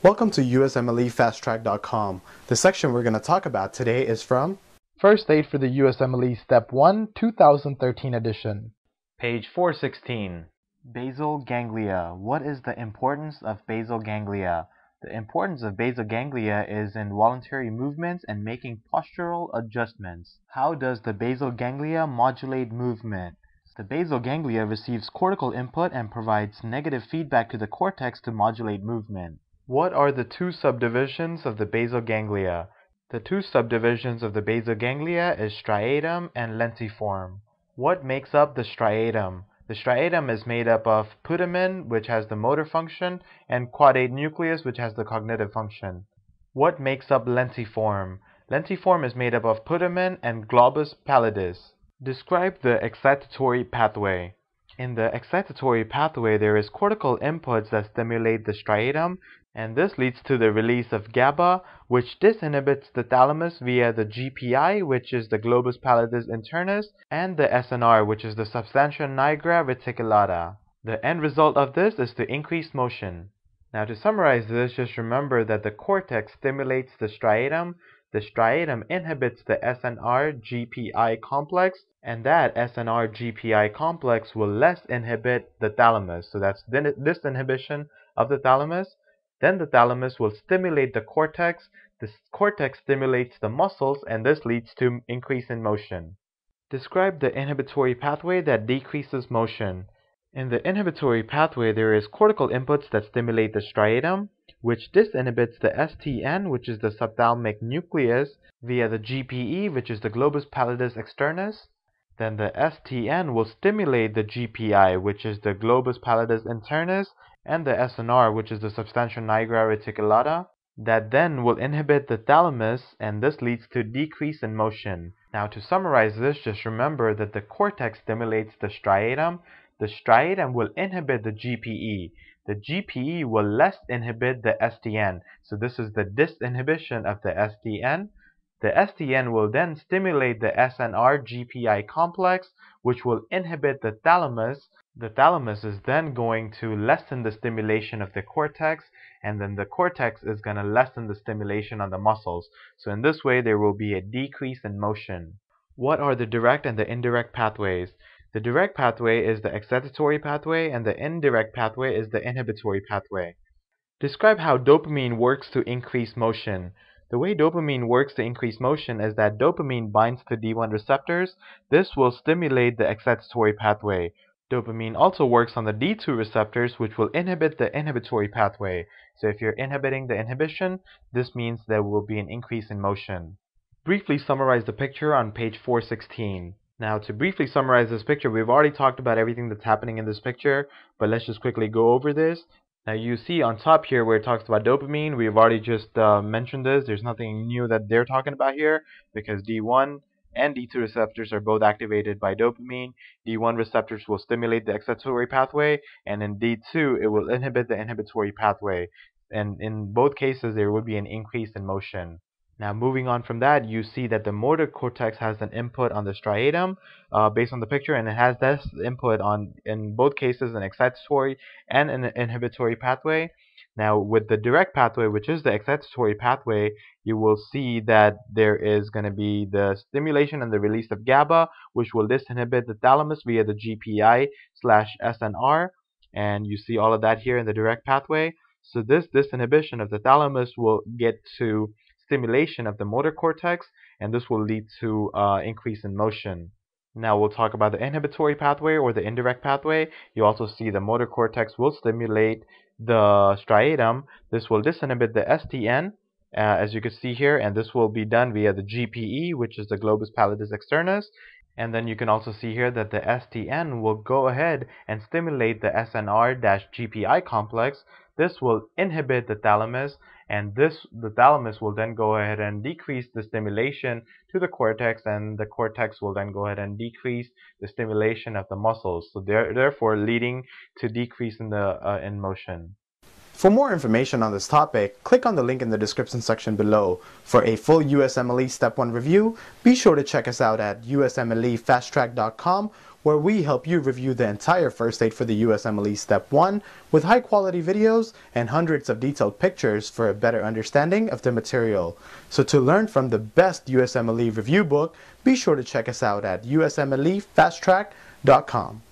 Welcome to USMLEFasttrack.com. The section we're going to talk about today is from First Aid for the USMLE Step 1, 2013 edition. Page 416. Basal ganglia. What is the importance of basal ganglia? The importance of basal ganglia is in voluntary movements and making postural adjustments. How does the basal ganglia modulate movement? The basal ganglia receives cortical input and provides negative feedback to the cortex to modulate movement. What are the two subdivisions of the basal ganglia? The two subdivisions of the basal ganglia is striatum and lentiform. What makes up the striatum? The striatum is made up of putamen, which has the motor function, and caudate nucleus, which has the cognitive function. What makes up lentiform? Lentiform is made up of putamen and globus pallidus. Describe the excitatory pathway. In the excitatory pathway, there is cortical inputs that stimulate the striatum, and this leads to the release of gaba, which disinhibits the thalamus via the GPI, which is the globus pallidus internus, and the SNR, which is the substantia nigra reticulata. The end result of this is to increase motion. Now, to summarize this, just remember that the cortex stimulates the striatum inhibits the SNR-GPI complex, and that SNR-GPI complex will less inhibit the thalamus. So that's disinhibition of the thalamus. Then the thalamus will stimulate the cortex. The cortex stimulates the muscles, and this leads to increase in motion. Describe the inhibitory pathway that decreases motion. In the inhibitory pathway, there is cortical inputs that stimulate the striatum, which disinhibits the STN, which is the subthalamic nucleus, via the GPE, which is the globus pallidus externus. Then the STN will stimulate the GPI, which is the globus pallidus internus, and the SNR, which is the substantia nigra reticulata. That then will inhibit the thalamus, and this leads to decrease in motion. Now, to summarize this, just remember that the cortex stimulates the striatum will inhibit the GPE. The GPE will less inhibit the STN. So this is the disinhibition of the STN. The STN will then stimulate the SNR-GPI complex, which will inhibit the thalamus. The thalamus is then going to lessen the stimulation of the cortex, and then the cortex is going to lessen the stimulation on the muscles. So in this way, there will be a decrease in motion. What are the direct and the indirect pathways? The direct pathway is the excitatory pathway, and the indirect pathway is the inhibitory pathway. Describe how dopamine works to increase motion. The way dopamine works to increase motion is that dopamine binds to D1 receptors. This will stimulate the excitatory pathway. Dopamine also works on the D2 receptors, which will inhibit the inhibitory pathway. So if you're inhibiting the inhibition, this means there will be an increase in motion. Briefly summarize the picture on page 416. Now, to briefly summarize this picture, we've already talked about everything that's happening in this picture, but let's just quickly go over this. Now, you see on top here where it talks about dopamine, we've already just mentioned this. There's nothing new that they're talking about here, because D1 and D2 receptors are both activated by dopamine. D1 receptors will stimulate the excitatory pathway, and in D2, it will inhibit the inhibitory pathway. And in both cases, there will be an increase in motion. Now, moving on from that, you see that the motor cortex has an input on the striatum based on the picture, and it has this input on, in both cases, an excitatory and an inhibitory pathway. Now, with the direct pathway, which is the excitatory pathway, you will see that there is going to be the stimulation and the release of GABA, which will disinhibit the thalamus via the GPI/SNR, and you see all of that here in the direct pathway. So this disinhibition of the thalamus will get to stimulation of the motor cortex, and this will lead to increase in motion. Now we'll talk about the inhibitory pathway or the indirect pathway. You also see the motor cortex will stimulate the striatum. This will disinhibit the STN, as you can see here, and this will be done via the GPE, which is the globus pallidus externus. And then you can also see here that the STN will go ahead and stimulate the SNR-GPI complex. This will inhibit the thalamus, and the thalamus will then go ahead and decrease the stimulation to the cortex, and the cortex will then go ahead and decrease the stimulation of the muscles. So therefore leading to decrease in motion. For more information on this topic, click on the link in the description section below. For a full USMLE Step 1 review, be sure to check us out at USMLEFasttrack.com, where we help you review the entire first aid for the USMLE Step 1 with high quality videos and hundreds of detailed pictures for a better understanding of the material. So to learn from the best USMLE review book, be sure to check us out at usmlefasttrack.com.